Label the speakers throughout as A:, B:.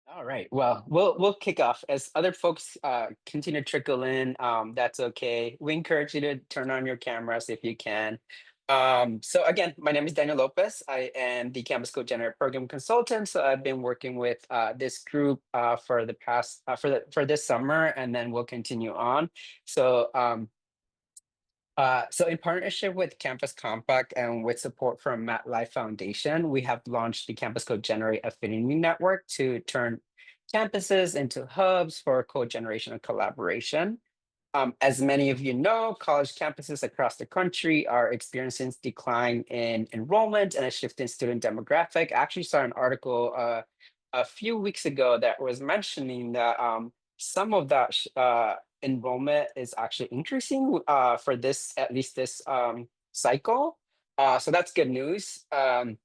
A: All right. Well, we'll kick off as other folks continue to trickle in. That's okay. We encourage you to turn on your cameras if you can. So again, my name is Daniel Lopez. I am the Campus CoGenerate program consultant. So I've been working with this group for the past for this summer, and then we'll continue on. So so in partnership with Campus Compact and with support from Matt Life Foundation, we have launched the Campus CoGenerate Affinity Network to turn campuses into hubs for co-generational collaboration. As many of you know, college campuses across the country are experiencing decline in enrollment and a shift in student demographic. I actually saw an article a few weeks ago that was mentioning that some of that enrollment is actually increasing for this, at least this cycle. So that's good news. But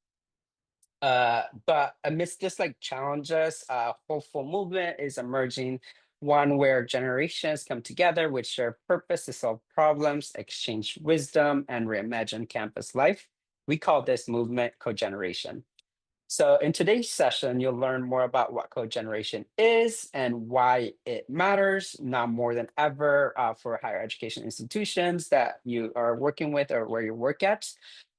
A: amidst this like challenges, hopeful movement is emerging, one where generations come together with shared purpose to solve problems, exchange wisdom, and reimagine campus life. We call this movement cogeneration. So in today's session, you'll learn more about what cogeneration is and why it matters now more than ever for higher education institutions that you are working with or where you work at.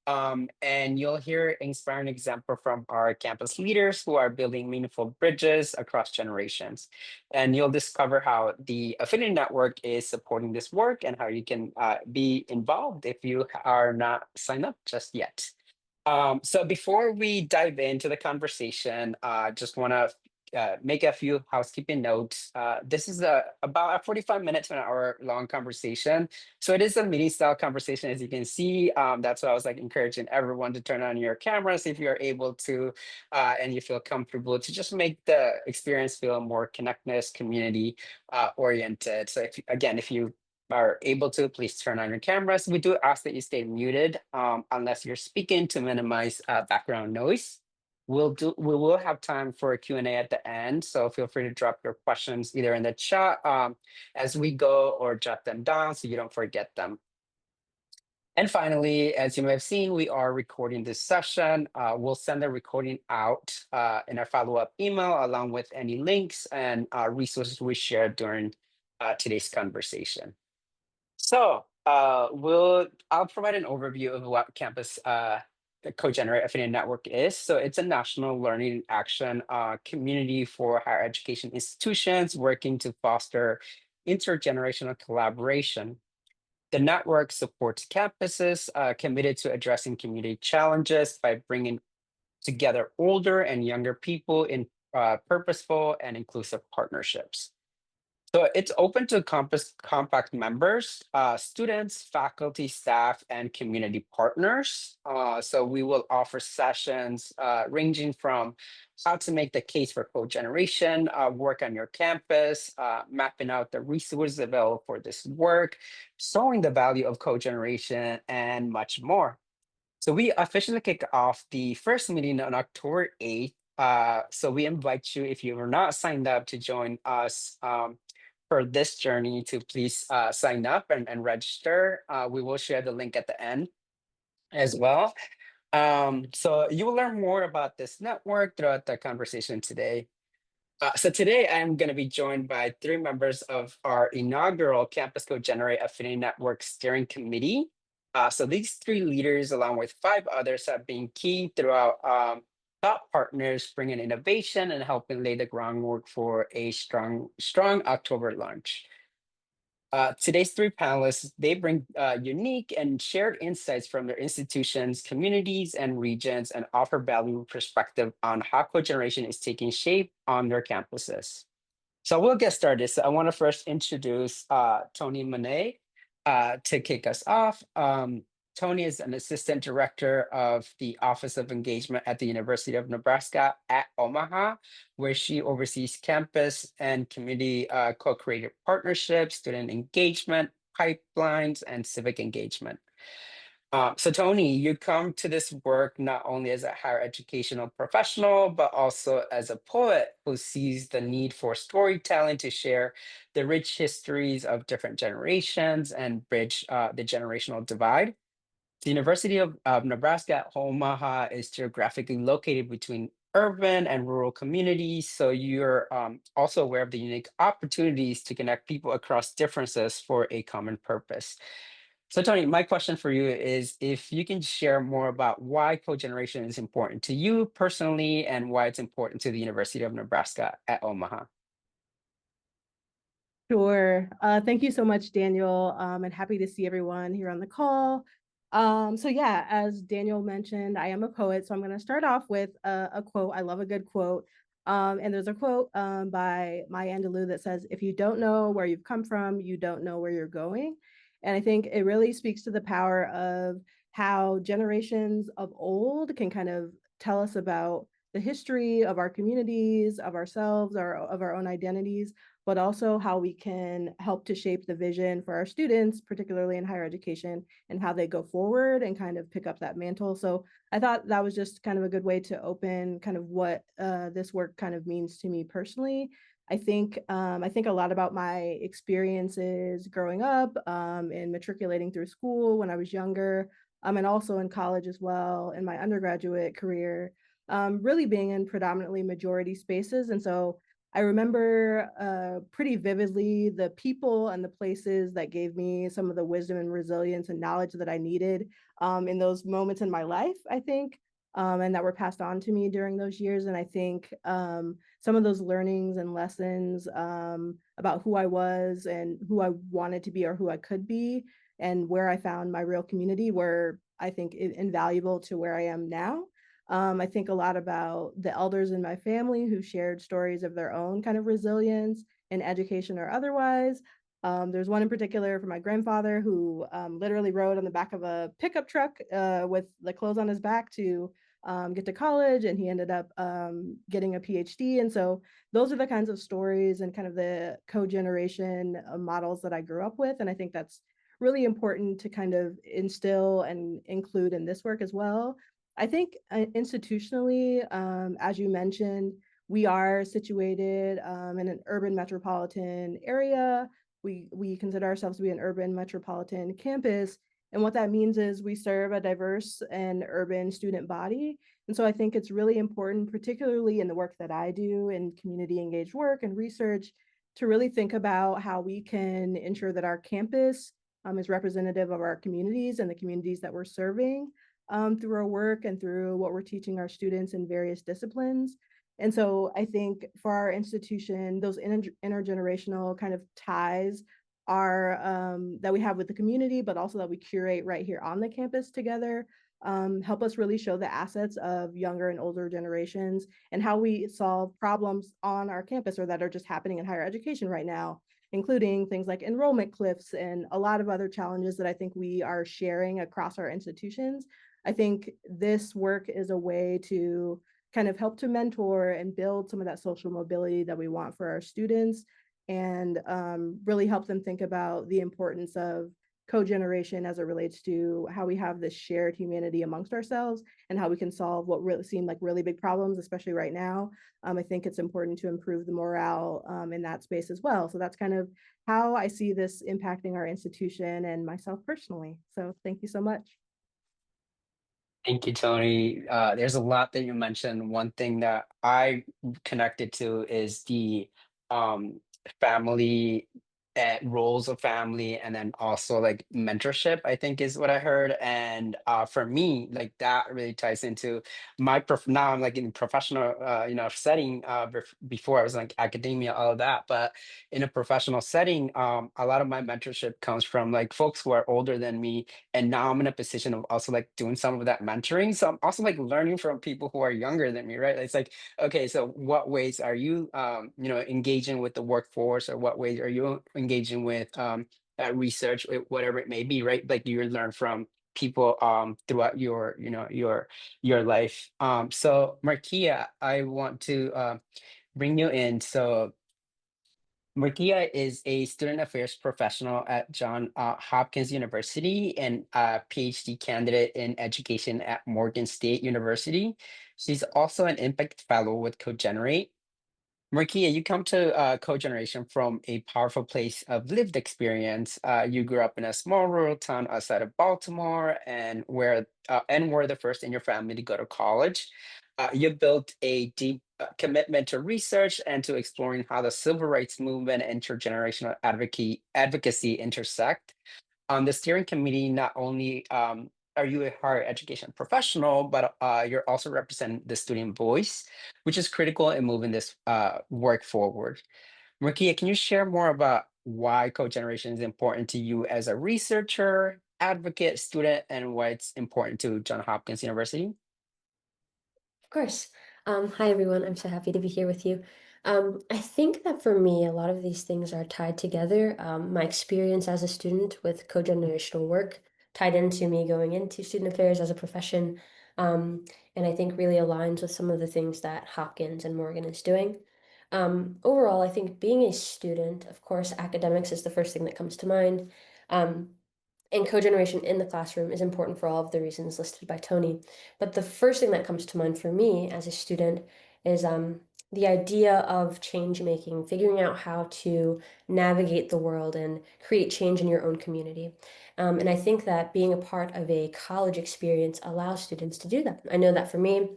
A: And you'll hear inspiring example from our campus leaders who are building meaningful bridges across generations. And you'll discover how the Affinity Network is supporting this work and how you can be involved if you are not signed up just yet. So before we dive into the conversation, just want to make a few housekeeping notes. This is about a 45 minute to an hour long conversation. So it is a meeting style conversation, as you can see. That's why I was like encouraging everyone to turn on your cameras if you're able to, and you feel comfortable to just make the experience feel more connectedness, community oriented. So again, if you are able to, please turn on your cameras. We do ask that you stay muted unless you're speaking to minimize background noise. We will have time for a Q&A at the end, so feel free to drop your questions either in the chat as we go or jot them down so you don't forget them. And finally, as you may have seen, we are recording this session. We'll send the recording out in our follow-up email along with any links and resources we shared during today's conversation. So I'll provide an overview of what Campus the CoGenerate Affinity Network is. So it's a national learning action community for higher education institutions working to foster intergenerational collaboration. The network supports campuses committed to addressing community challenges by bringing together older and younger people in purposeful and inclusive partnerships. So it's open to Campus Compact members, students, faculty, staff, and community partners. So we will offer sessions ranging from how to make the case for cogeneration, work on your campus, mapping out the resources available for this work, showing the value of cogeneration, and much more. So we officially kick off the first meeting on October 8th. So we invite you, if you are not signed up to join us for this journey, to please sign up and register. We will share the link at the end as well. So you will learn more about this network throughout the conversation today. So today I'm going to be joined by three members of our inaugural Campus CoGenerate Affinity Network Steering Committee. So these three leaders, along with five others, have been key throughout top partners, bringing innovation and helping lay the groundwork for a strong October launch. Today's three panelists, they bring unique and shared insights from their institutions, communities, and regions, and offer valuable perspective on how cogeneration is taking shape on their campuses. So we'll get started. So I want to first introduce Tony Monet to kick us off. Tony is an assistant director of the Office of Engagement at the University of Nebraska at Omaha, where she oversees campus and community co-creative partnerships, student engagement, pipelines, and civic engagement. So Tony, you come to this work not only as a higher educational professional, but also as a poet who sees the need for storytelling to share the rich histories of different generations and bridge the generational divide. The University of Nebraska at Omaha is geographically located between urban and rural communities. So you're also aware of the unique opportunities to connect people across differences for a common purpose. So, Tony, my question for you is if you can share more about why cogeneration is important to you personally and why it's important to the University of Nebraska at Omaha.
B: Sure. Thank you so much, Daniel, and happy to see everyone here on the call. So yeah, as Daniel mentioned, I am a poet, so I'm going to start off with a quote. I love a good quote. And there's a quote by Maya Angelou that says, "If you don't know where you've come from, you don't know where you're going." And I think it really speaks to the power of how generations of old can kind of tell us about the history of our communities, of ourselves, of our own identities, but also how we can help to shape the vision for our students, particularly in higher education, and how they go forward and kind of pick up that mantle. So I thought that was just kind of a good way to open kind of what this work kind of means to me personally. I think a lot about my experiences growing up and matriculating through school when I was younger, and also in college as well in my undergraduate career, really being in predominantly majority spaces. And so I remember pretty vividly the people and the places that gave me some of the wisdom and resilience and knowledge that I needed in those moments in my life, I think, and that were passed on to me during those years. And I think some of those learnings and lessons about who I was and who I wanted to be or who I could be and where I found my real community were, I think, invaluable to where I am now. I think a lot about the elders in my family who shared stories of their own kind of resilience in education or otherwise. There's one in particular from my grandfather who literally rode on the back of a pickup truck with the clothes on his back to get to college, and he ended up getting a PhD. And so those are the kinds of stories and kind of the cogeneration models that I grew up with. And I think that's really important to kind of instill and include in this work as well. I think institutionally, as you mentioned, we are situated in an urban metropolitan area. We consider ourselves to be an urban metropolitan campus. And what that means is we serve a diverse and urban student body. And so I think it's really important, particularly in the work that I do in community engaged work and research, to really think about how we can ensure that our campus is representative of our communities and the communities that we're serving through our work and through what we're teaching our students in various disciplines. And so I think for our institution, those intergenerational kind of ties are that we have with the community, but also that we curate right here on the campus together, help us really show the assets of younger and older generations and how we solve problems on our campus or that are just happening in higher education right now, including things like enrollment cliffs and a lot of other challenges that I think we are sharing across our institutions. I think this work is a way to kind of help to mentor and build some of that social mobility that we want for our students and really help them think about the importance of cogeneration as it relates to how we have this shared humanity amongst ourselves and how we can solve what really seem like really big problems, especially right now. I think it's important to improve the morale in that space as well. So that's kind of how I see this impacting our institution and myself personally. So thank you so much.
A: Thank you, Tony. There's a lot that you mentioned. One thing that I connected to is the um, family roles of family, and then also like mentorship, I think is what I heard. And for me, like that really ties into now I'm like in professional, setting. Before I was like academia, all of that, but in a professional setting, a lot of my mentorship comes from like folks who are older than me, and now I'm in a position of also like doing some of that mentoring. So I'm also like learning from people who are younger than me, right? It's like, okay, so what ways are you engaging with the workforce, or what ways are you engaging with research, whatever it may be, right? Like you learn from people throughout your your life. So Markia, I want to bring you in. So Markia is a student affairs professional at John Hopkins University and a PhD candidate in education at Morgan State University. She's also an impact fellow with CoGenerate. Markia, you come to cogeneration from a powerful place of lived experience. You grew up in a small rural town outside of Baltimore, and were the first in your family to go to college. You built a deep commitment to research and to exploring how the civil rights movement and intergenerational advocacy intersect. On the steering committee, not only are you a higher education professional, but you're also representing the student voice, which is critical in moving this work forward. Markia, can you share more about why cogeneration is important to you as a researcher, advocate, student, and why it's important to Johns Hopkins University?
C: Of course. Hi, everyone. I'm so happy to be here with you. I think that for me, a lot of these things are tied together. My experience as a student with cogenerational work tied into me going into student affairs as a profession, and I think really aligns with some of the things that Hopkins and Morgan is doing. Overall, I think being a student, of course, academics is the first thing that comes to mind. Um, and cogeneration in the classroom is important for all of the reasons listed by Tony. But the first thing that comes to mind for me as a student is the idea of change making, figuring out how to navigate the world and create change in your own community. And I think that being a part of a college experience allows students to do that. I know that for me,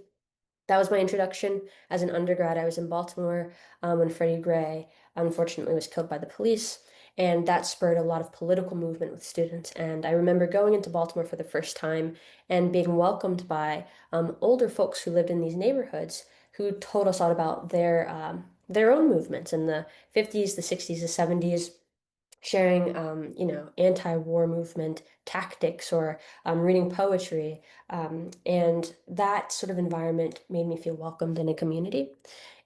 C: that was my introduction as an undergrad. I was in Baltimore when Freddie Gray unfortunately was killed by the police, and that spurred a lot of political movement with students. And I remember going into Baltimore for the first time and being welcomed by older folks who lived in these neighborhoods who told us all about their own movements in the 50s, the 60s, the 70s, sharing, anti-war movement tactics or reading poetry. And that sort of environment made me feel welcomed in a community.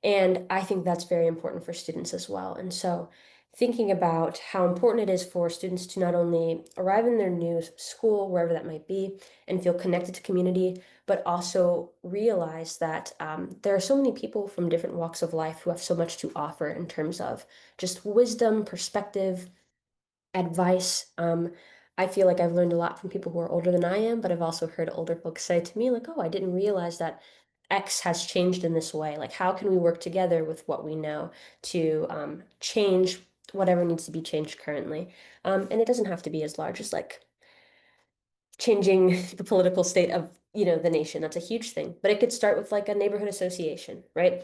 C: And I think that's very important for students as well. And so thinking about how important it is for students to not only arrive in their new school, wherever that might be, and feel connected to community, but also realize that there are so many people from different walks of life who have so much to offer in terms of just wisdom, perspective, advice. I feel like I've learned a lot from people who are older than I am, but I've also heard older folks say to me, like, oh, I didn't realize that X has changed in this way. Like, how can we work together with what we know to change whatever needs to be changed currently? And it doesn't have to be as large as like changing the political state of, the nation. That's a huge thing. But it could start with like a neighborhood association, right?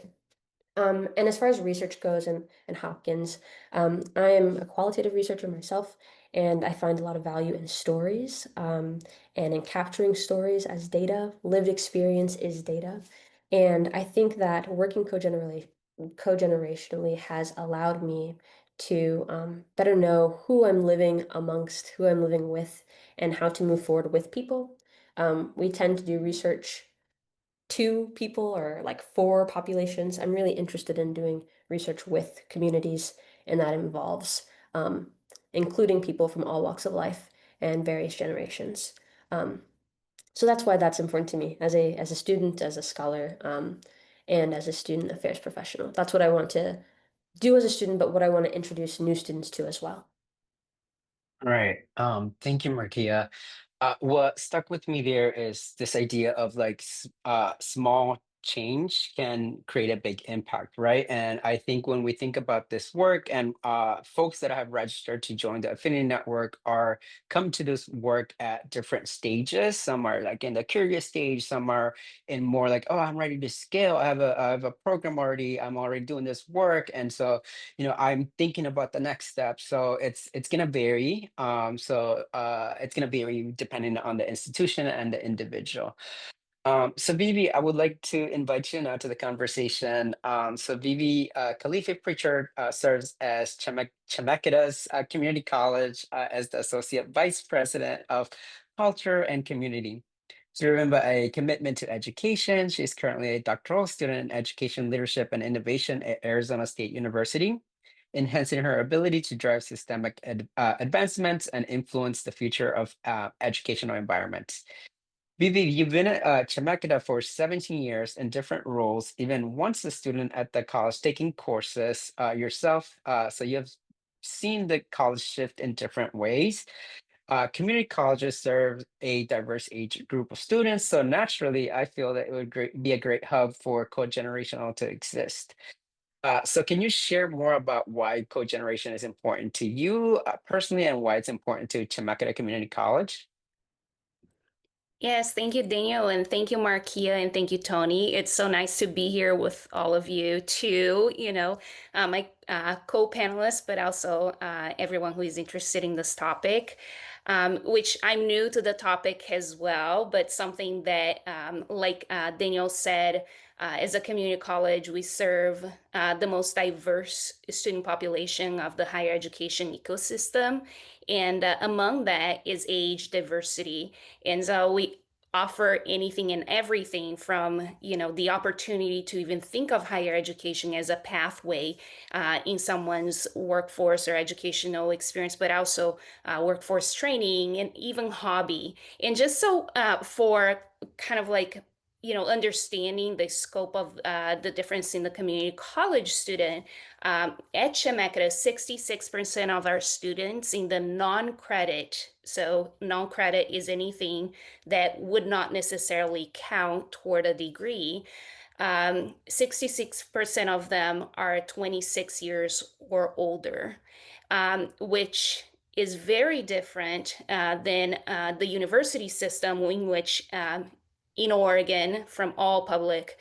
C: And as far as research goes and Hopkins, I am a qualitative researcher myself, and I find a lot of value in stories and in capturing stories as data. Lived experience is data. And I think that working cogenerationally has allowed me to better know who I'm living amongst, who I'm living with, and how to move forward with people. We tend to do research two people or like four populations. I'm really interested in doing research with communities, and that involves um, including people from all walks of life and various generations. Um, so that's why that's important to me as a student, as a scholar, and as a student affairs professional. That's what I want to do as a student, but what I want to introduce new students to as well.
A: Right. Thank you, Markia. What stuck with me there is this idea of like small change can create a big impact, right? And I think when we think about this work and folks that have registered to join the Affinity Network are come to this work at different stages. Some are like in the curious stage, some are in more like, oh, I'm ready to scale. I have a program already. I'm already doing this work. And so I'm thinking about the next step, so it's going to vary. It's going to vary depending on the institution and the individual. So Vivi, I would like to invite you now to the conversation. So Vivi Khalifa Pritchard serves as Chemeketa's Community College as the Associate Vice President of Culture and Community. Driven by a commitment to education, she is currently a doctoral student in education leadership and innovation at Arizona State University, enhancing her ability to drive systemic advancements and influence the future of educational environments. Vivi, you've been at Chemeketa for 17 years in different roles, even once a student at the college taking courses yourself. So you have seen the college shift in different ways. Community colleges serve a diverse age group of students, so naturally, I feel that it would be a great hub for co-generational to exist. So can you share more about why cogeneration is important to you personally and why it's important to Chemeketa Community College?
D: Yes, thank you, Daniel, and thank you, Markia, and thank you, Tony. It's so nice to be here with all of you too, my co-panelists, but also everyone who is interested in this topic, which I'm new to the topic as well, but something that, like Daniel said, as a community college, we serve the most diverse student population of the higher education ecosystem. And among that is age diversity. And so we offer anything and everything from, the opportunity to even think of higher education as a pathway in someone's workforce or educational experience, but also workforce training and even hobby. And just so for kind of like, understanding the scope of the difference in the community college student, at changemakers, 66% of our students in the non-credit, so non-credit is anything that would not necessarily count toward a degree. 66% of them are 26 years or older, which is very different than the university system in which in Oregon, from all public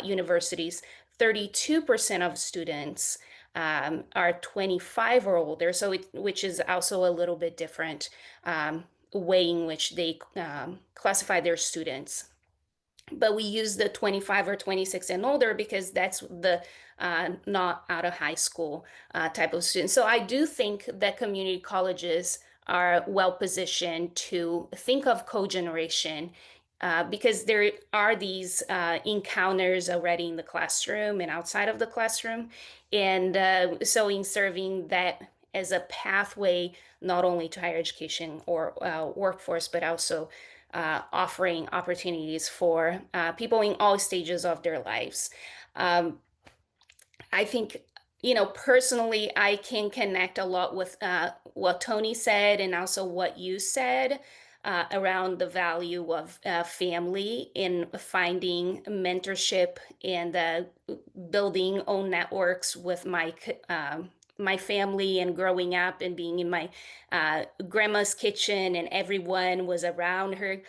D: universities, 32% of students are 25 or older, which is also a little bit different way in which they classify their students. But we use the 25 or 26 and older because that's the not out of high school type of student. So I do think that community colleges are well positioned to think of cogeneration because there are these encounters already in the classroom and outside of the classroom. And so in serving that as a pathway, not only to higher education or workforce, but also offering opportunities for people in all stages of their lives. Um, I think, personally, I can connect a lot with what Tony said and also what you said around the value of family in finding mentorship and building own networks with my family and growing up and being in my grandma's kitchen and everyone was around her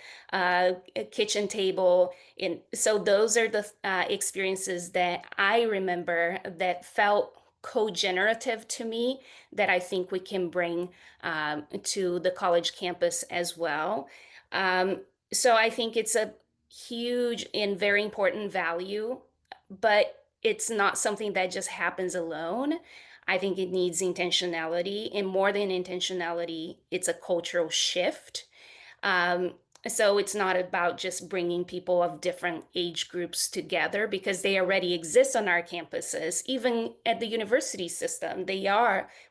D: kitchen table. And so those are the experiences that I remember that felt co-generative to me that I think we can bring to the college campus as well. So I think it's a huge and very important value, but it's not something that just happens alone. I think it needs intentionality, and more than intentionality, it's a cultural shift. Um, so it's not about just bringing people of different age groups together because they already exist on our campuses, even at the university system.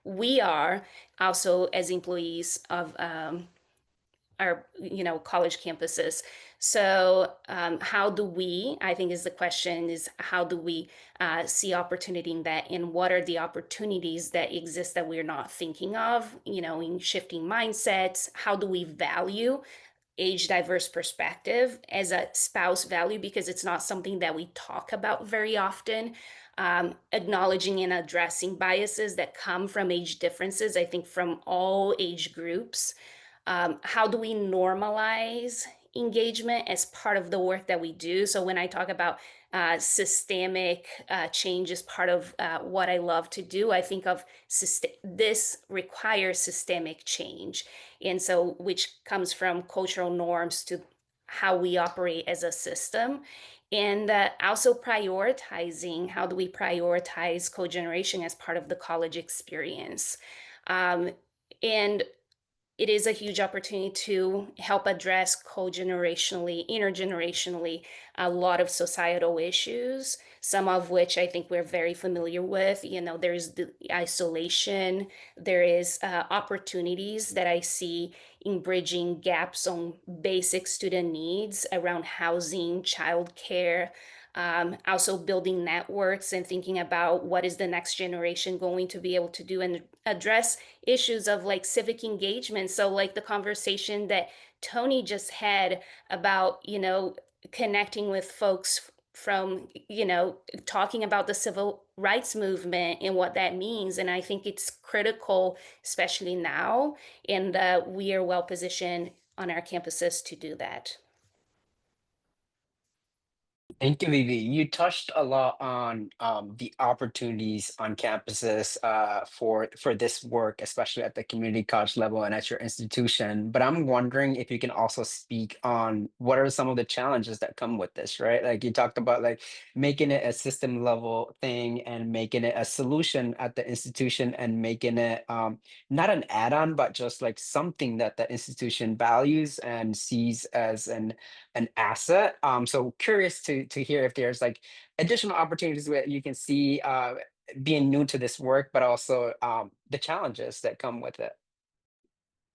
D: We are also as employees of our college campuses. So how do we, I think is the question, is how do we see opportunity in that, and what are the opportunities that exist that we're not thinking of, in shifting mindsets? How do we value age diverse perspective as a spouse value, because it's not something that we talk about very often? Acknowledging and addressing biases that come from age differences, I think from all age groups. How do we normalize engagement as part of the work that we do? So when I talk about systemic change as part of what I love to do, I think of this requires systemic change. And so, which comes from cultural norms to how we operate as a system. And also prioritizing, how do we prioritize cogeneration as part of the college experience? And it is a huge opportunity to help address co-generationally, intergenerationally, a lot of societal issues, some of which I think we're very familiar with. There's the isolation, there is opportunities that I see in bridging gaps on basic student needs around housing, childcare, also building networks and thinking about what is the next generation going to be able to do and address issues of like civic engagement. So like the conversation that Tony just had about, connecting with folks from, talking about the civil rights movement and what that means. And I think it's critical, especially now, and we are well positioned on our campuses to do that.
A: Thank you, Vivi. You touched a lot on the opportunities on campuses for this work, especially at the community college level and at your institution. But I'm wondering if you can also speak on what are some of the challenges that come with this, right? Like you talked about, like making it a system level thing and making it a solution at the institution and making it not an add-on, but just like something that the institution values and sees as an asset. So curious to hear if there's like additional opportunities where you can see being new to this work, but also the challenges that come with it.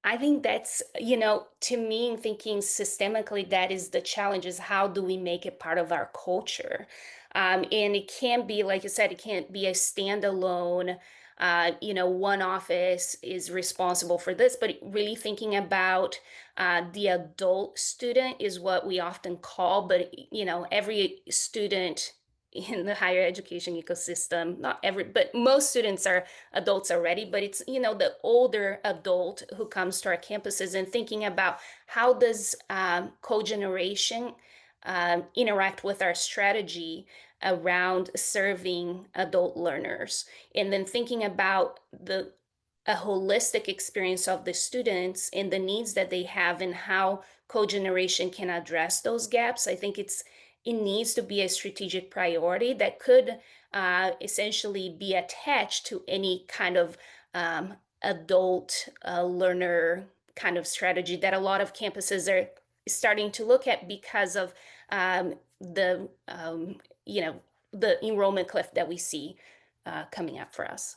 D: I think that's, to me, in thinking systemically, that is the challenge is how do we make it part of our culture? And it can't be, like you said, it can't be a standalone, one office is responsible for this, but really thinking about the adult student is what we often call, but, every student in the higher education ecosystem, not every, but most students are adults already, but it's, the older adult who comes to our campuses and thinking about how does cogeneration interact with our strategy around serving adult learners, and then thinking about the a holistic experience of the students and the needs that they have and how cogeneration can address those gaps. I think it needs to be a strategic priority that could essentially be attached to any kind of adult learner kind of strategy that a lot of campuses are starting to look at because of the the enrollment cliff that we see coming up for us.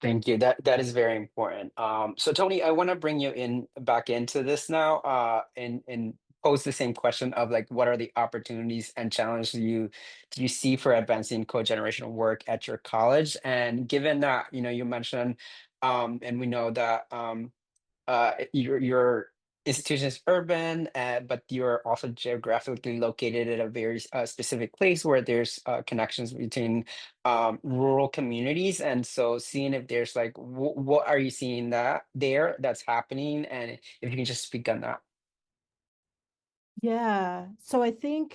A: Thank you. That is very important. So Tony, I want to bring you in back into this now, and pose the same question of like, what are the opportunities and challenges you see for advancing co-generational work at your college? And given that, you mentioned, and we know that your institution is urban, but you're also geographically located at a very specific place where there's connections between rural communities. And so seeing if there's like, what are you seeing that's happening? And if you can just speak on that.
B: Yeah. So I think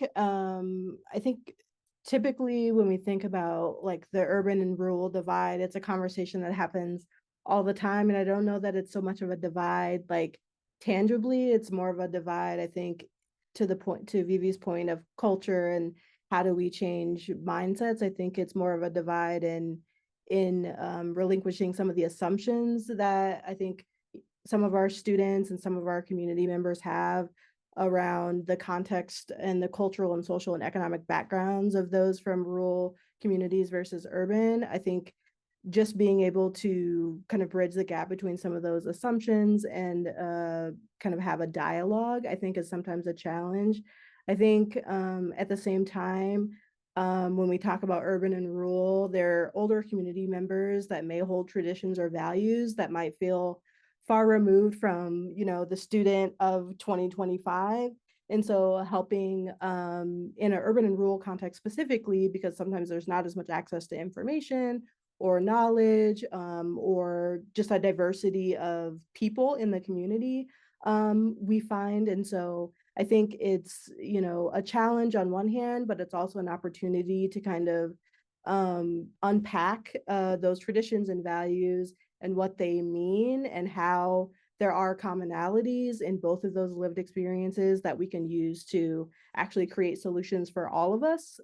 B: typically when we think about like the urban and rural divide, it's a conversation that happens all the time. And I don't know that it's so much of a divide like tangibly, it's more of a divide, I think, to Vivi's point of culture and how do we change mindsets. I think it's more of a divide in relinquishing some of the assumptions that I think some of our students and some of our community members have around the context and the cultural and social and economic backgrounds of those from rural communities versus urban. I think just being able to kind of bridge the gap between some of those assumptions and kind of have a dialogue, I think is sometimes a challenge. I think at the same time, when we talk about urban and rural, there are older community members that may hold traditions or values that might feel far removed from, the student of 2025. And so helping in an urban and rural context specifically, because sometimes there's not as much access to information or knowledge or just a diversity of people in the community, we find. And so I think it's, a challenge on one hand, but it's also an opportunity to kind of unpack those traditions and values and what they mean and how there are commonalities in both of those lived experiences that we can use to actually create solutions for all of us,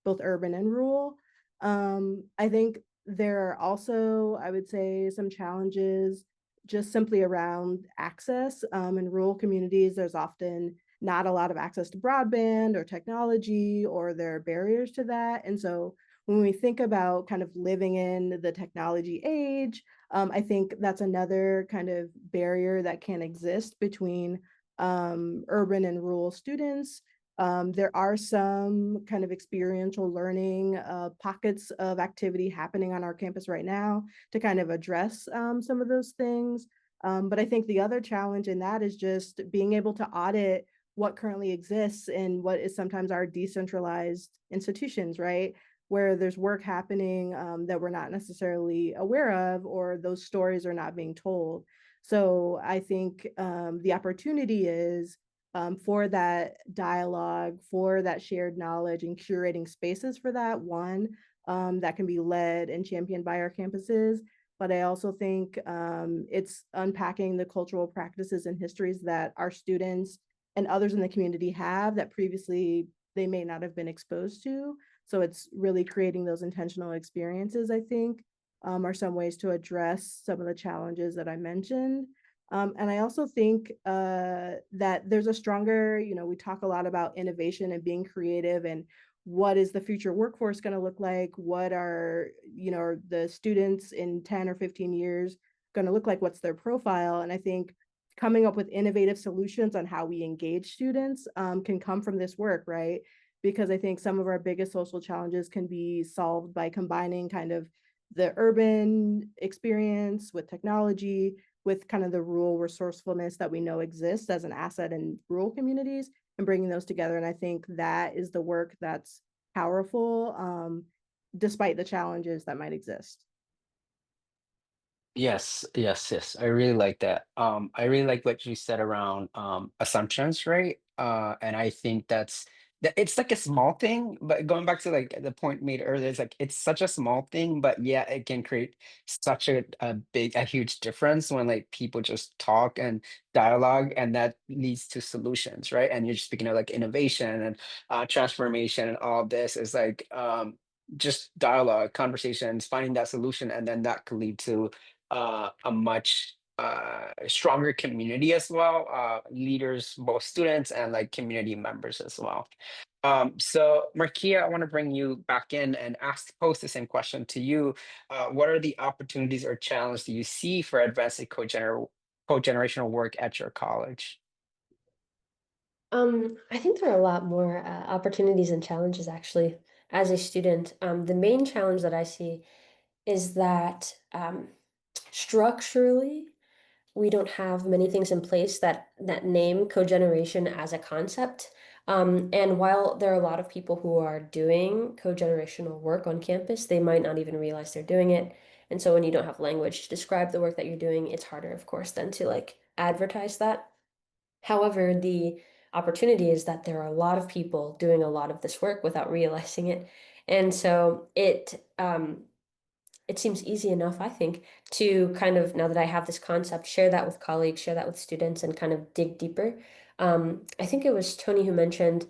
B: both urban and rural. I think there are also, I would say, some challenges just simply around access. In rural communities, there's often not a lot of access to broadband or technology, or there are barriers to that. And so when we think about kind of living in the technology age, I think that's another kind of barrier that can exist between urban and rural students. There are some kind of experiential learning pockets of activity happening on our campus right now to kind of address some of those things. But I think the other challenge in that is just being able to audit what currently exists in what is sometimes our decentralized institutions, right? Where there's work happening that we're not necessarily aware of, or those stories are not being told. So I think the opportunity is for that dialogue, for that shared knowledge, and curating spaces for that, one, that can be led and championed by our campuses. But I also think it's unpacking the cultural practices and histories that our students and others in the community have that previously they may not have been exposed to. So it's really creating those intentional experiences, I think, are some ways to address some of the challenges that I mentioned. And I also think that there's a stronger, we talk a lot about innovation and being creative and what is the future workforce going to look like? What are, are the students in 10 or 15 years going to look like? What's their profile? And I think coming up with innovative solutions on how we engage students can come from this work, right? Because I think some of our biggest social challenges can be solved by combining kind of the urban experience with technology, with kind of the rural resourcefulness that we know exists as an asset in rural communities, and bringing those together. And I think that is the work that's powerful, despite the challenges that might exist.
A: Yes, yes, yes. I really like that. I really like what you said around assumptions, right? And I think that it's like a small thing, but going back to like the point made earlier, it's like it's such a small thing, but yeah, it can create such a huge difference when like people just talk and dialogue, and that leads to solutions, right? And you're just speaking of like innovation and transformation, and all of this is like just dialogue, conversations, finding that solution, and then that could lead to a much stronger community as well, leaders, both students and like community members as well. So Markia, I want to bring you back in and pose the same question to you. What are the opportunities or challenges do you see for advancing co-generational work at your college?
C: I think there are a lot more opportunities and challenges actually as a student. The main challenge that I see is that structurally, we don't have many things in place that name cogeneration as a concept. And while there are a lot of people who are doing cogenerational work on campus, they might not even realize they're doing it. And so when you don't have language to describe the work that you're doing, it's harder, of course, then to like advertise that. However, the opportunity is that there are a lot of people doing a lot of this work without realizing it. And so it seems easy enough, I think, to kind of, now that I have this concept, share that with colleagues, share that with students, and kind of dig deeper. I think it was Tony who mentioned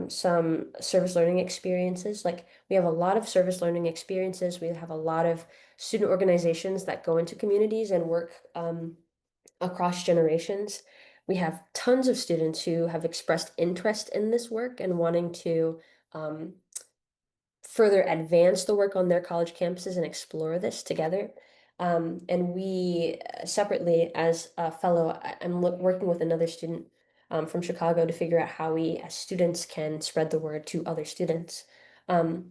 C: some service learning experiences. Like we have a lot of service learning experiences. We have a lot of student organizations that go into communities and work across generations. We have tons of students who have expressed interest in this work and wanting to um, further advance the work on their college campuses and explore this together. And we separately, as a fellow, I'm working with another student from Chicago to figure out how we, as students, can spread the word to other students. Um,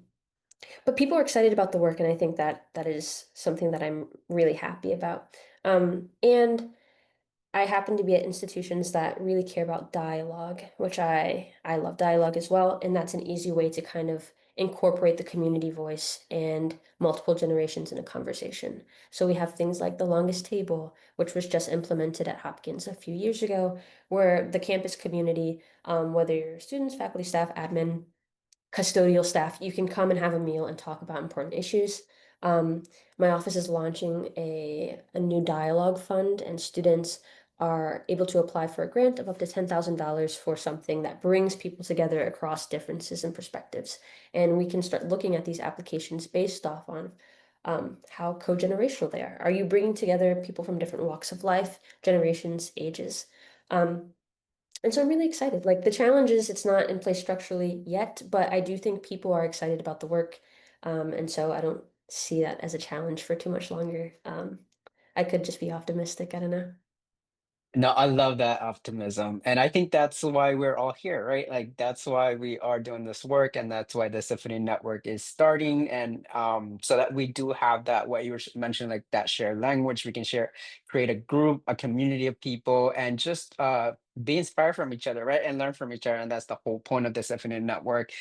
C: but people are excited about the work, and I think that that is something that I'm really happy about. And I happen to be at institutions that really care about dialogue, which I love dialogue as well, and that's an easy way to kind of incorporate the community voice and multiple generations in a conversation. So we have things like the longest table, which was just implemented at Hopkins a few years ago, where the campus community, whether you're students, faculty, staff, admin, custodial staff, you can come and have a meal and talk about important issues. Um, my office is launching a new dialogue fund, and students are able to apply for a grant of up to $10,000 for something that brings people together across differences and perspectives. And we can start looking at these applications based off on how co-generational they are. Are you bringing together people from different walks of life, generations, ages? Um, and so I'm really excited. Like the challenge is it's not in place structurally yet, but I do think people are excited about the work. And so I don't see that as a challenge for too much longer. I could just be optimistic. I don't know.
A: No, I love that optimism. And I think that's why we're all here, right? Like that's why we are doing this work, and that's why the Symphony Network is starting. And so that we do have that, what you were mentioning, like that shared language, we can share, create a group, a community of people, and just be inspired from each other, right? And learn from each other. And that's the whole point of the Symphony Network.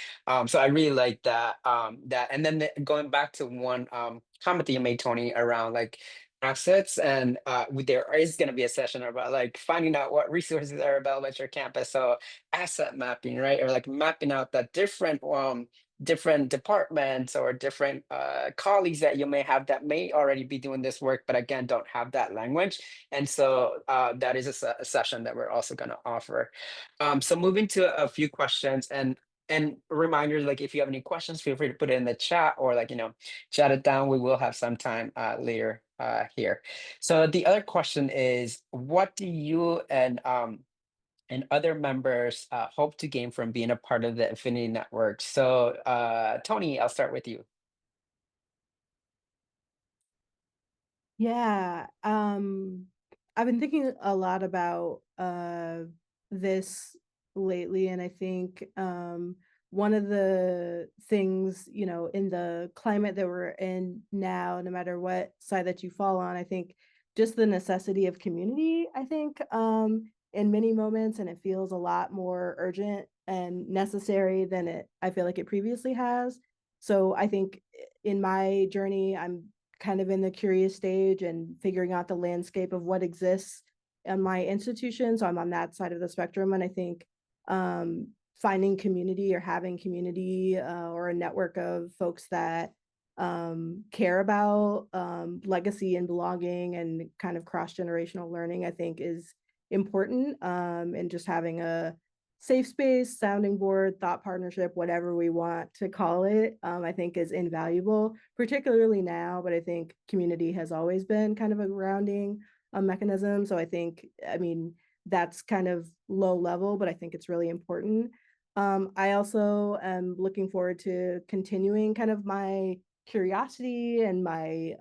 A: So I really like that. And then going back to one comment that you made, Tony, around like assets, and there is going to be a session about like finding out what resources are available at your campus. So asset mapping, right, or like mapping out the different departments or different colleagues that you may have that may already be doing this work, but again don't have that language. And so that is a session that we're also going to offer. So moving to a few questions, and reminders, like if you have any questions, feel free to put it in the chat, or like jot it down. We will have some time later here. So the other question is, what do you and other members hope to gain from being a part of the Affinity Network? So Tony, I'll start with you.
B: Yeah, I've been thinking a lot about this lately, and I think one of the things, in the climate that we're in now, no matter what side that you fall on, I think just the necessity of community, I think, in many moments, and it feels a lot more urgent and necessary than I feel like it previously has. So I think in my journey, I'm kind of in the curious stage and figuring out the landscape of what exists in my institution. So I'm on that side of the spectrum. And I think finding community or having community or a network of folks that care about legacy and belonging and kind of cross-generational learning, I think is important. And just having a safe space, sounding board, thought partnership, whatever we want to call it, I think is invaluable, particularly now. But I think community has always been kind of a grounding mechanism. So I mean, that's kind of low level, but I think it's really important. I also am looking forward to continuing kind of my curiosity and my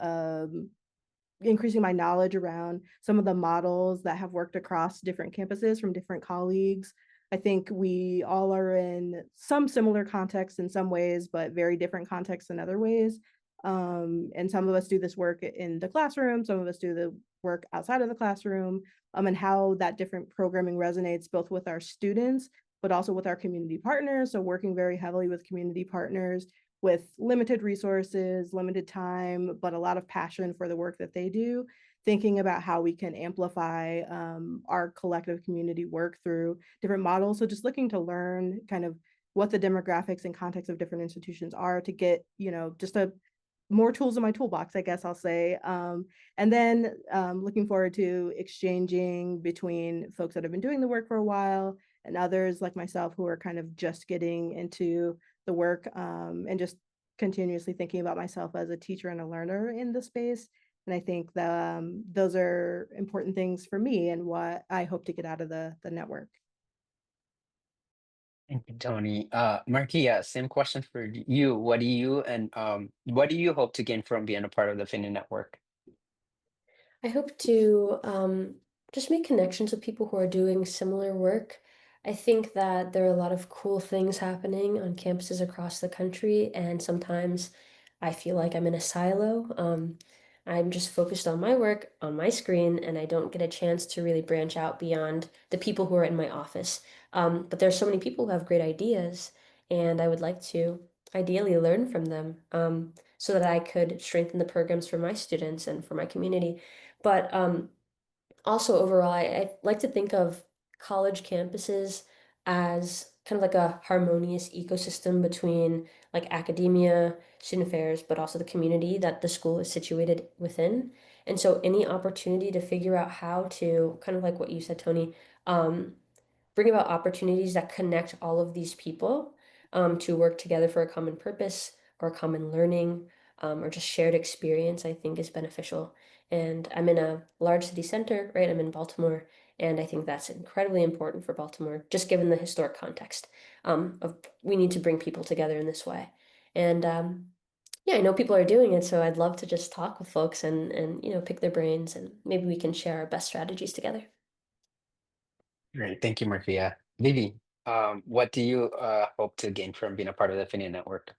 B: increasing my knowledge around some of the models that have worked across different campuses from different colleagues. I think we all are in some similar contexts in some ways, but very different contexts in other ways. And some of us do this work in the classroom, some of us do the work outside of the classroom, and how that different programming resonates both with our students, but also with our community partners. So working very heavily with community partners with limited resources, limited time, but a lot of passion for the work that they do, thinking about how we can amplify our collective community work through different models. So just looking to learn kind of what the demographics and context of different institutions are to get, just more tools in my toolbox, I guess I'll say. And then looking forward to exchanging between folks that have been doing the work for a while and others like myself who are kind of just getting into the work, and just continuously thinking about myself as a teacher and a learner in the space. And I think that those are important things for me and what I hope to get out of the network.
A: Thank you, Tony. Markia, same question for you. What do you hope to gain from being a part of the Affinity Network?
C: I hope to just make connections with people who are doing similar work. I think that there are a lot of cool things happening on campuses across the country, and sometimes I feel like I'm in a silo. I'm just focused on my work, on my screen, and I don't get a chance to really branch out beyond the people who are in my office. But there's so many people who have great ideas, and I would like to ideally learn from them, so that I could strengthen the programs for my students and for my community. But also overall, I like to think of college campuses as kind of like a harmonious ecosystem between like academia, student affairs, but also the community that the school is situated within. And so any opportunity to figure out how to, kind of like what you said, Tony, um, bring about opportunities that connect all of these people to work together for a common purpose or common learning, or just shared experience, I think is beneficial. And I'm in a large city center, right? I'm in Baltimore, and I think that's incredibly important for Baltimore, just given the historic context of we need to bring people together in this way. And yeah, I know people are doing it, so I'd love to just talk with folks and pick their brains, and maybe we can share our best strategies together.
A: Great, thank you, Markia. Vivi, what do you hope to gain from being a part of the Affinity Network?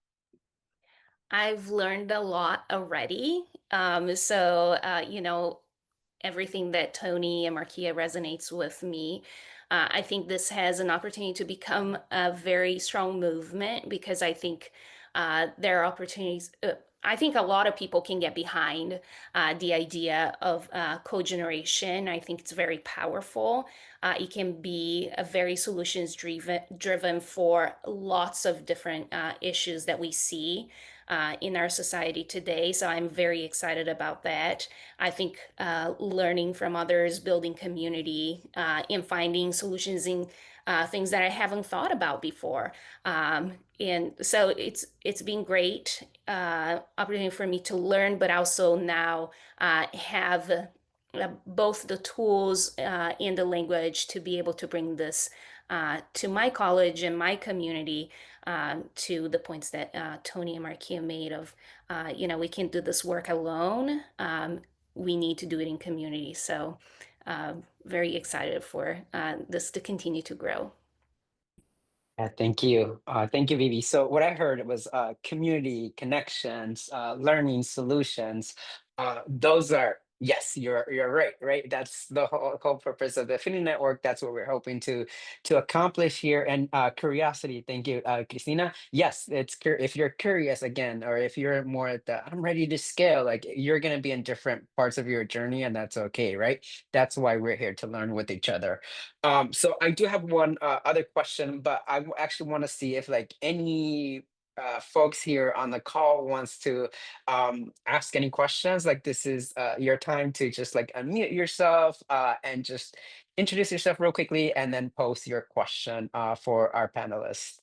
D: I've learned a lot already. Everything that Tony and Markia resonates with me. I think this has an opportunity to become a very strong movement because I think there are opportunities. I think a lot of people can get behind the idea of cogeneration. I think it's very powerful. It can be a very solutions driven for lots of different issues that we see in our society today. So I'm very excited about that. I think learning from others, building community, and finding solutions in things that I haven't thought about before. And so it's been great opportunity for me to learn, but also now have both the tools and the language to be able to bring this to my college and my community, to the points that Tony and Markia made of, we can't do this work alone. We need to do it in community. So very excited for this to continue to grow.
A: Yeah, thank you. Thank you, Vivi. So what I heard was community connections, learning solutions. Those are, yes, you're right, right? That's the whole purpose of the Affinity Network. That's what we're hoping to accomplish here. And curiosity, thank you, Christina. Yes, if you're curious again, or if you're more at the I'm ready to scale, like you're gonna be in different parts of your journey, and that's okay, right? That's why we're here to learn with each other. So I do have one other question, but actually want to see if like any folks here on the call wants to ask any questions. Like this is your time to just like unmute yourself and just introduce yourself real quickly and then post your question for our panelists.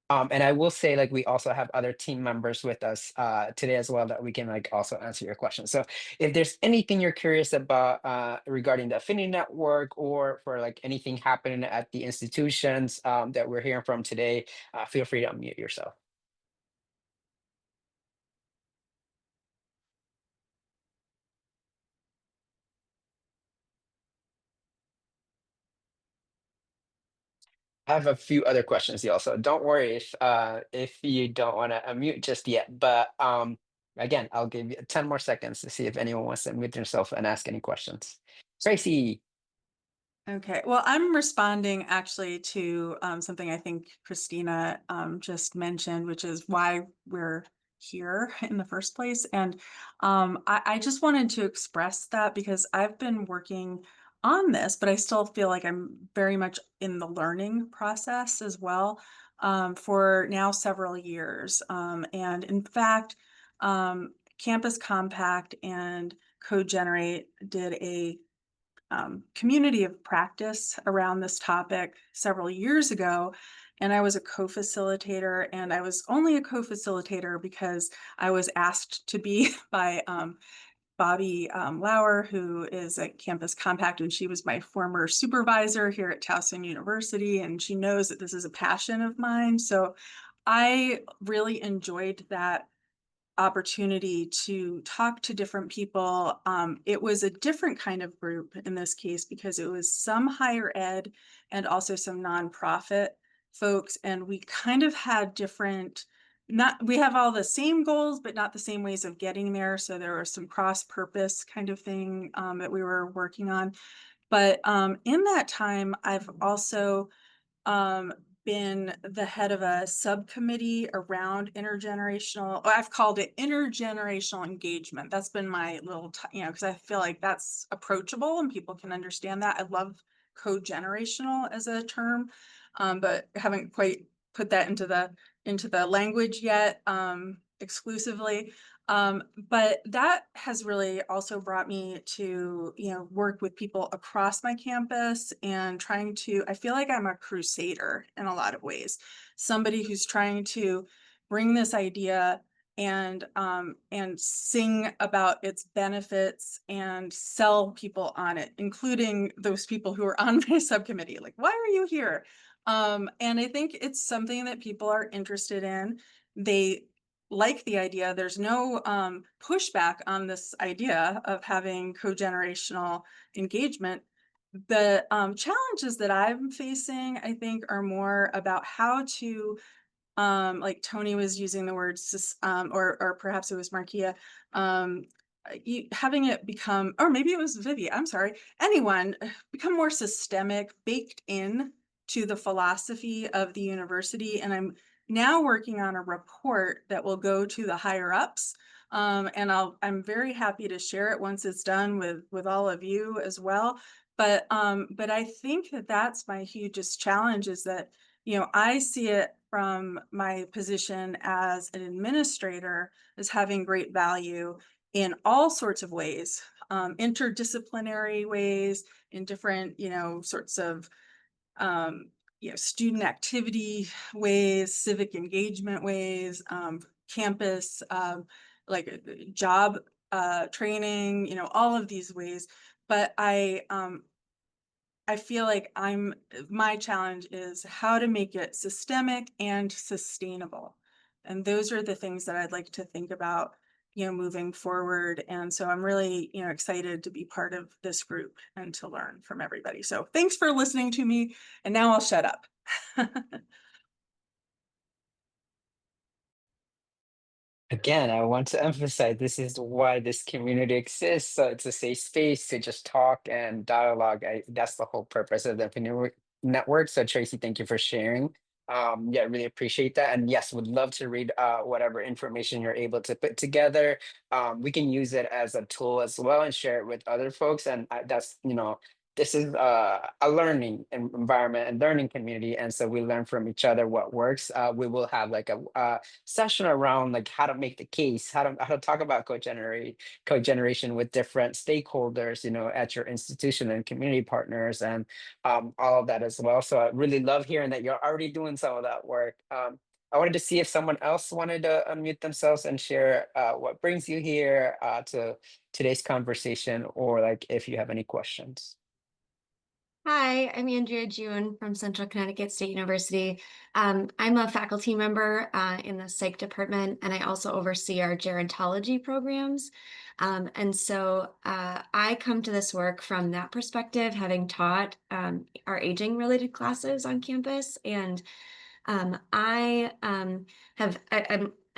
A: And I will say, like, we also have other team members with us today as well that we can like also answer your questions. So if there's anything you're curious about regarding the Affinity Network or for like anything happening at the institutions that we're hearing from today, feel free to unmute yourself. I have a few other questions, y'all. So don't worry if you don't want to unmute just yet. But again, I'll give you 10 more seconds to see if anyone wants to unmute themselves and ask any questions. Tracy.
E: Okay, well, I'm responding actually to something I think Christina just mentioned, which is why we're here in the first place. And I just wanted to express that because I've been working on this, but I still feel like I'm very much in the learning process as well for now several years. And in fact, Campus Compact and CoGenerate did a community of practice around this topic several years ago. And I was a co-facilitator, and I was only a co-facilitator because I was asked to be by Bobby Lauer, who is at Campus Compact, and she was my former supervisor here at Towson University, and she knows that this is a passion of mine. So I really enjoyed that opportunity to talk to different people. It was a different kind of group in this case because it was some higher ed and also some nonprofit folks. And we kind of had different, we have all the same goals, but not the same ways of getting there. So there was some cross purpose kind of thing that we were working on. But in that time, I've also been the head of a subcommittee around intergenerational. I've called it intergenerational engagement. That's been my little, because I feel like that's approachable and people can understand that. I love cogenerational as a term, but haven't quite put that into the language yet exclusively. But that has really also brought me to, work with people across my campus and trying to, I feel like I'm a crusader in a lot of ways, somebody who's trying to bring this idea and sing about its benefits and sell people on it, including those people who are on my subcommittee. Like, why are you here? And I think it's something that people are interested in. They like the idea. There's no pushback on this idea of having cogenerational engagement. The challenges that I'm facing, I think, are more about how to, like Tony was using the word, or perhaps it was Markia, having it become, or maybe it was Vivi, I'm sorry, anyone, become more systemic, baked in to the philosophy of the university. And I'm now working on a report that will go to the higher ups. And I'm very happy to share it once it's done with all of you as well. But I think that that's my hugest challenge, is that, you know, I see it from my position as an administrator as having great value in all sorts of ways, interdisciplinary ways, in different, you know, sorts of you know, student activity ways, civic engagement ways, campus, like job training, you know, all of these ways. But I feel like my challenge is how to make it systemic and sustainable. And those are the things that I'd like to think about, you know, moving forward. And so I'm really, you know, excited to be part of this group and to learn from everybody. So thanks for listening to me. And now I'll shut up.
A: Again, I want to emphasize this is why this community exists. So it's a safe space to just talk and dialogue. That's the whole purpose of the Affinity Network. So Tracy, thank you for sharing. Yeah, really appreciate that. And yes, would love to read whatever information you're able to put together. We can use it as a tool as well and share it with other folks. And that's, you know, this is a learning environment and learning community. And so we learn from each other what works. We will have like a session around like how to make the case, how to talk about cogeneration with different stakeholders, you know, at your institution and community partners and all of that as well. So I really love hearing that you're already doing some of that work. I wanted to see if someone else wanted to unmute themselves and share what brings you here to today's conversation, or like if you have any questions.
F: Hi, I'm Andrea June from Central Connecticut State University. I'm a faculty member in the psych department, and I also oversee our gerontology programs. And so I come to this work from that perspective, having taught our aging related classes on campus. And I'm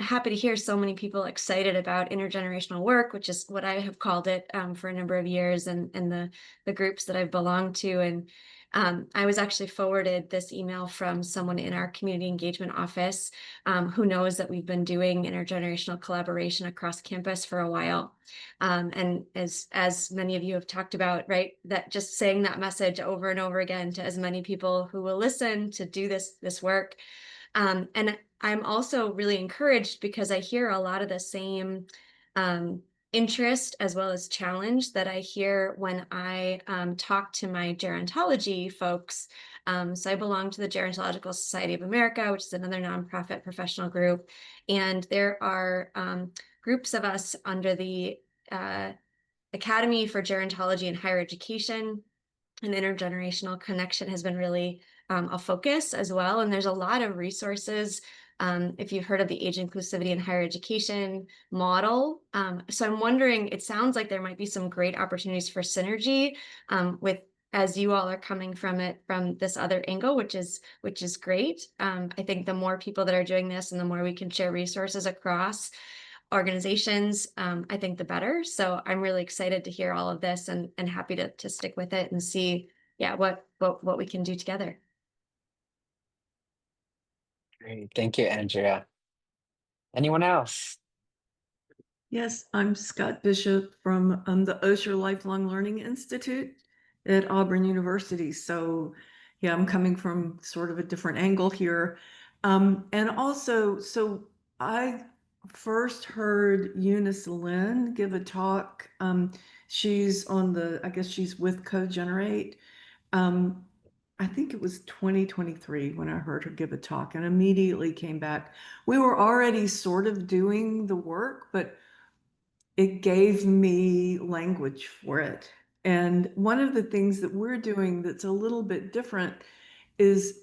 F: happy to hear so many people excited about intergenerational work, which is what I have called it for a number of years, and the groups that I've belonged to. And I was actually forwarded this email from someone in our community engagement office who knows that we've been doing intergenerational collaboration across campus for a while. And as many of you have talked about, right, that just saying that message over and over again to as many people who will listen to do this work. And I'm also really encouraged because I hear a lot of the same interest as well as challenge that I hear when I talk to my gerontology folks. So I belong to the Gerontological Society of America, which is another nonprofit professional group. And there are groups of us under the Academy for Gerontology and Higher Education. An intergenerational connection has been really a focus as well. And there's a lot of resources. If you've heard of the age inclusivity in higher education model. So I'm wondering, it sounds like there might be some great opportunities for synergy with, as you all are coming from it from this other angle, which is great. I think the more people that are doing this and the more we can share resources across organizations, I think the better. So I'm really excited to hear all of this and happy to stick with it and see, yeah, what we can do together.
A: Great, thank you, Andrea. Anyone else?
G: Yes, I'm Scott Bishop from the Osher Lifelong Learning Institute at Auburn University. So yeah, I'm coming from sort of a different angle here. And also, so I first heard Eunice Lynn give a talk. She's on I guess she's with CoGenerate. I think it was 2023 when I heard her give a talk and immediately came back. We were already sort of doing the work, but it gave me language for it. And one of the things that we're doing that's a little bit different is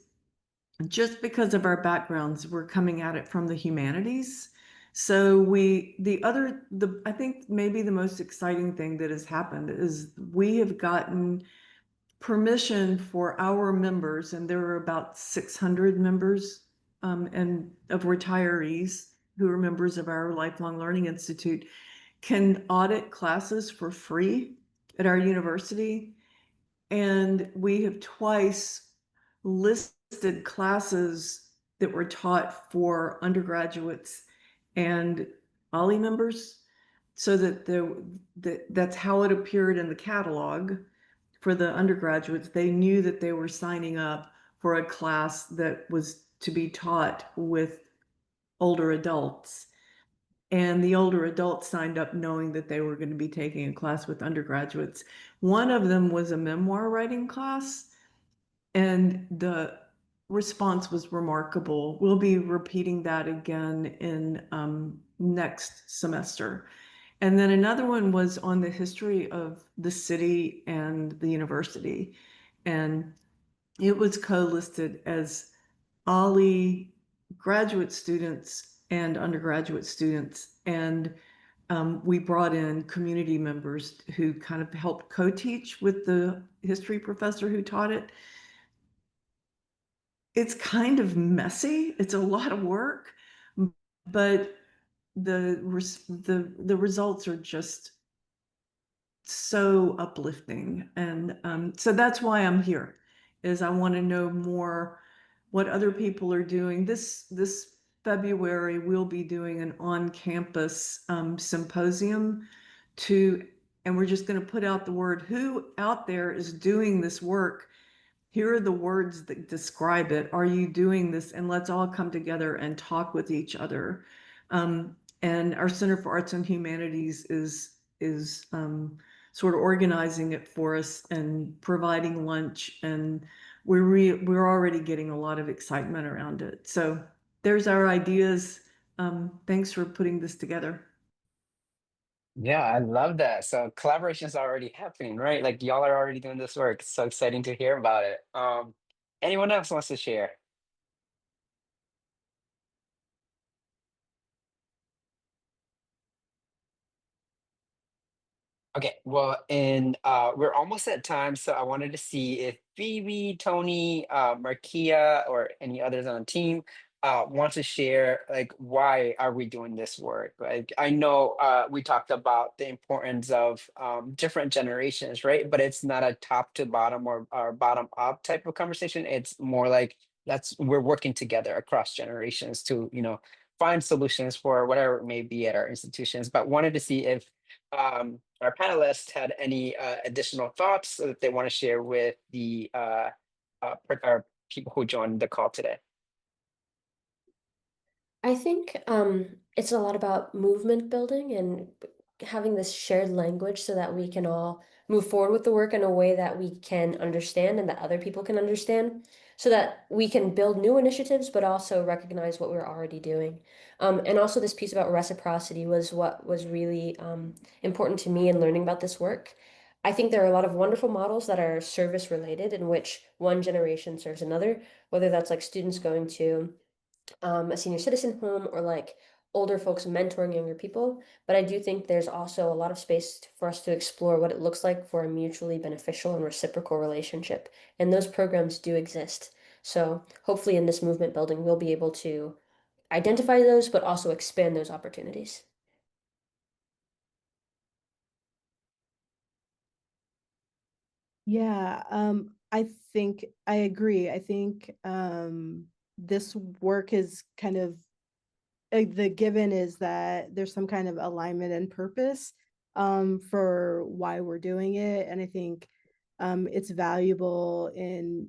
G: just because of our backgrounds, we're coming at it from the humanities. So I think maybe the most exciting thing that has happened is we have gotten permission for our members, and there are about 600 members and of retirees who are members of our Lifelong Learning Institute, can audit classes for free at our university. And we have twice listed classes that were taught for undergraduates and OLLI members, so that that's how it appeared in the catalog for the undergraduates. They knew that they were signing up for a class that was to be taught with older adults. And the older adults signed up knowing that they were going to be taking a class with undergraduates. One of them was a memoir writing class, and the response was remarkable. We'll be repeating that again in next semester. And then another one was on the history of the city and the university. And it was co-listed as OLLI graduate students and undergraduate students. And we brought in community members who kind of helped co-teach with the history professor who taught it. It's kind of messy. It's a lot of work, but the results are just so uplifting. And so that's why I'm here, is I want to know more what other people are doing. This February, we'll be doing an on-campus symposium and we're just going to put out the word, who out there is doing this work? Here are the words that describe it. Are you doing this? And let's all come together and talk with each other. And our Center for Arts and Humanities is sort of organizing it for us and providing lunch, and we're already getting a lot of excitement around it. So there's our ideas. Thanks for putting this together.
A: Yeah, I love that. So collaboration is already happening, right? Like y'all are already doing this work. It's so exciting to hear about it. Anyone else wants to share? Okay, well, and we're almost at time, so I wanted to see if Phoebe, Tony, Markia, or any others on the team want to share, like, why are we doing this work? Like, I know we talked about the importance of different generations, right? But it's not a top to bottom or bottom up type of conversation. It's more like we're working together across generations to, find solutions for whatever it may be at our institutions. But wanted to see if our panelists had any additional thoughts that they want to share with our people who joined the call today.
C: I think it's a lot about movement building and having this shared language so that we can all move forward with the work in a way that we can understand and that other people can understand, so that we can build new initiatives, but also recognize what we're already doing. And also this piece about reciprocity was what was really important to me in learning about this work. I think there are a lot of wonderful models that are service related, in which one generation serves another, whether that's like students going to a senior citizen home, or like older folks mentoring younger people. But I do think there's also a lot of space for us to explore what it looks like for a mutually beneficial and reciprocal relationship. And those programs do exist. So hopefully in this movement building, we'll be able to identify those, but also expand those opportunities.
B: Yeah, I think I agree. I think this work is kind of the given is that there's some kind of alignment and purpose for why we're doing it. And I think it's valuable in,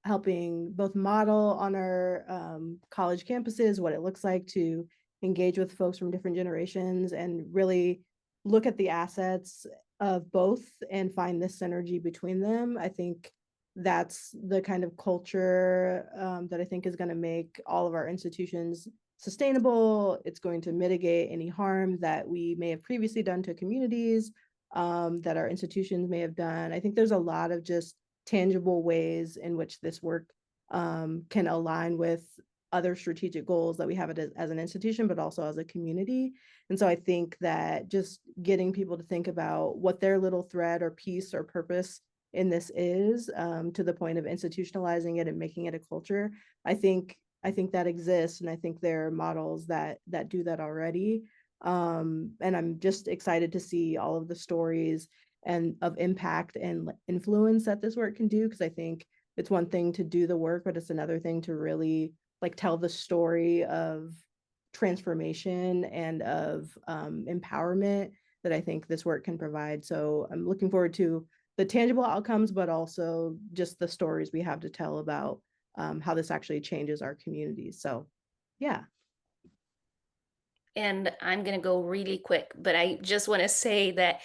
B: helping both model on our college campuses what it looks like to engage with folks from different generations and really look at the assets of both and find this synergy between them. I think that's the kind of culture that I think is going to make all of our institutions sustainable. It's going to mitigate any harm that we may have previously done to communities, that our institutions may have done. I think there's a lot of just tangible ways in which this work can align with other strategic goals that we have as an institution, but also as a community. And so I think that just getting people to think about what their little thread or piece or purpose in this is, to the point of institutionalizing it and making it a culture, I think that exists, and I think there are models that do that already. And I'm just excited to see all of the stories and of impact and influence that this work can do, because I think it's one thing to do the work, but it's another thing to really like tell the story of transformation and of empowerment that I think this work can provide. So I'm looking forward to the tangible outcomes, but also just the stories we have to tell about how this actually changes our communities. So yeah.
D: And I'm going to go really quick, but I just want to say that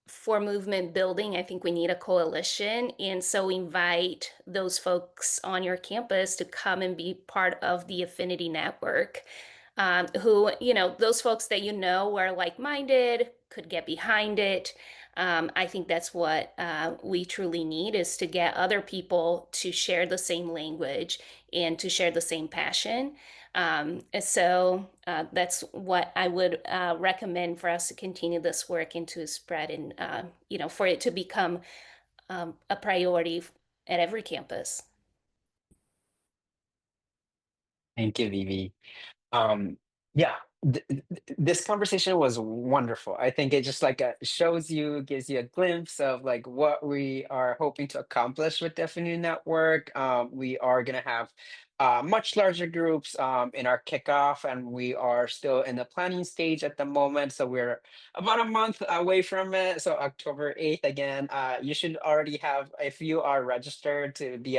D: for movement building, I think we need a coalition. And so invite those folks on your campus to come and be part of the Affinity Network. Who, those folks that are like-minded, could get behind it. I think that's what we truly need, is to get other people to share the same language and to share the same passion. So that's what I would recommend for us to continue this work and to spread, and for it to become a priority at every campus.
A: Thank you, Vivi. Um, yeah, this conversation was wonderful. I think it just like shows you, gives you a glimpse of like what we are hoping to accomplish with the Affinity Network. We are gonna have much larger groups in our kickoff, and we are still in the planning stage at the moment. So we're about a month away from it. So October 8th again. You should already have, if you are registered to be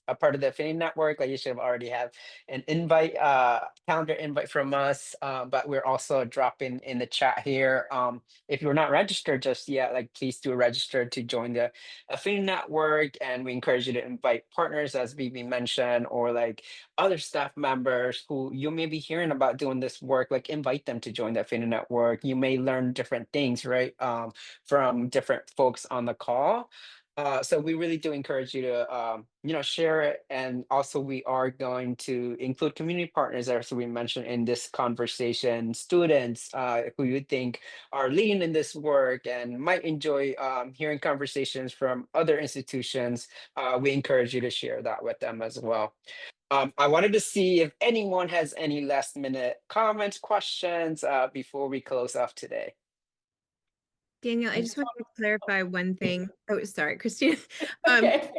A: a part of the Affinity Network, like you should have already have an invite, calendar invite from us. But we're also dropping in the chat here. If you're not registered just yet, like please do register to join the Affinity Network, and we encourage you to invite partners, as Bibi mentioned, or like other staff members who you may be hearing about doing this work. Like invite them to join the Affinity Network. You may learn different things, right, from different folks on the call. So we really do encourage you to, share it. And also we are going to include community partners, as we mentioned in this conversation, students who you think are leading in this work and might enjoy hearing conversations from other institutions. We encourage you to share that with them as well. I wanted to see if anyone has any last minute comments, questions before we close off today.
H: Daniel, I just wanted to clarify one thing. Oh, sorry, Christina.
A: Okay.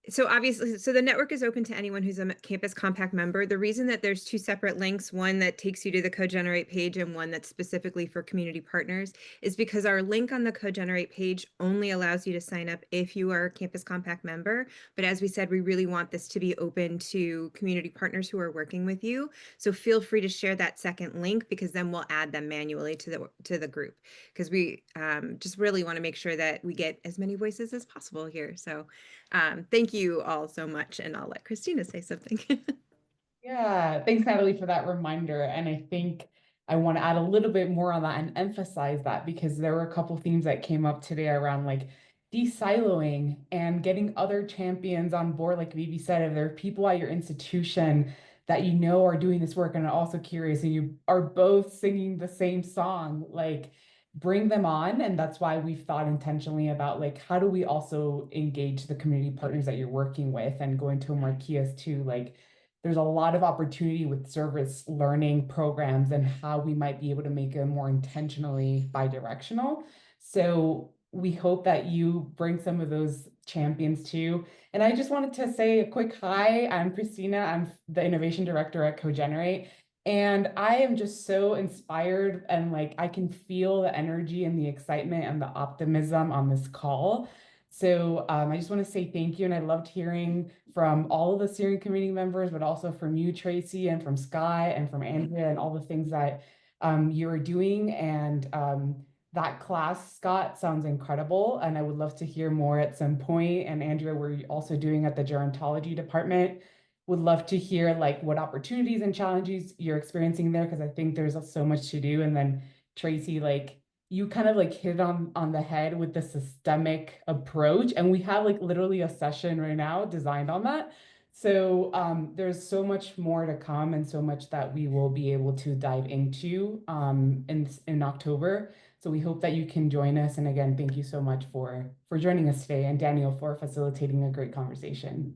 H: So obviously, so the network is open to anyone who's a Campus Compact member. The reason that there's two separate links, one that takes you to the CoGenerate page and one that's specifically for community partners, is because our link on the CoGenerate page only allows you to sign up if you are a Campus Compact member. But as we said, we really want this to be open to community partners who are working with you. So feel free to share that second link, because then we'll add them manually to the group, because we just really want to make sure that we get as many voices as possible here. So thank you all so much, and I'll let Christina say something.
I: Yeah, thanks, Natalie, for that reminder. And I think I want to add a little bit more on that and emphasize that, because there were a couple themes that came up today around like de-siloing and getting other champions on board. Like Vivi said, if there are people at your institution that you know are doing this work and are also curious, and you are both singing the same song, like bring them on. And that's why we've thought intentionally about like, how do we also engage the community partners that you're working with, and going to Marquillas too, like there's a lot of opportunity with service learning programs and how we might be able to make it more intentionally bi-directional. So we hope that you bring some of those champions too. And I just wanted to say a quick hi. I'm Christina. I'm the innovation director at CoGenerate. And I am just so inspired, and like I can feel the energy and the excitement and the optimism on this call. So I just want to say thank you. And I loved hearing from all of the steering committee members, but also from you, Tracy, and from Sky, and from Andrea, and all the things that you are doing. And that class, Scott, sounds incredible. And I would love to hear more at some point. And Andrea, we're also doing at the gerontology department. Would love to hear like what opportunities and challenges you're experiencing there, because I think there's so much to do. And then Tracy, like you kind of like hit on the head with the systemic approach, and we have like literally a session right now designed on that. So there's so much more to come, and so much that we will be able to dive into in October. So we hope that you can join us. And again, thank you so much for joining us today, and Daniel for facilitating a great conversation.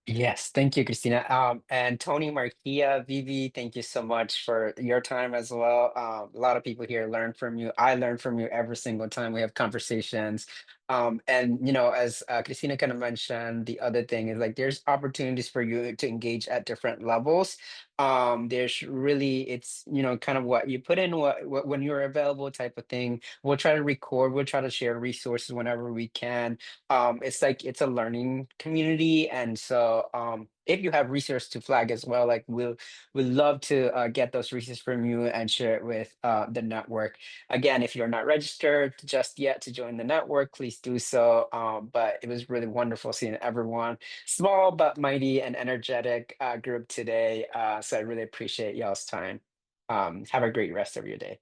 A: Yes, thank you, Christina. And Tony, Marquia, Vivi, thank you so much for your time as well. A lot of people here learn from you. I learn from you every single time we have conversations. And you know, as Christina kind of mentioned, the other thing is like there's opportunities for you to engage at different levels. There's really, it's, you know, kind of what you put in, what when you're available type of thing. We'll try to record, we'll try to share resources whenever we can. It's like it's a learning community, and so if you have resources to flag as well, like we'll love to get those resources from you and share it with the network. Again, if you're not registered just yet to join the network, please do so. But it was really wonderful seeing everyone, small but mighty and energetic group today. So I really appreciate y'all's time. Have a great rest of your day.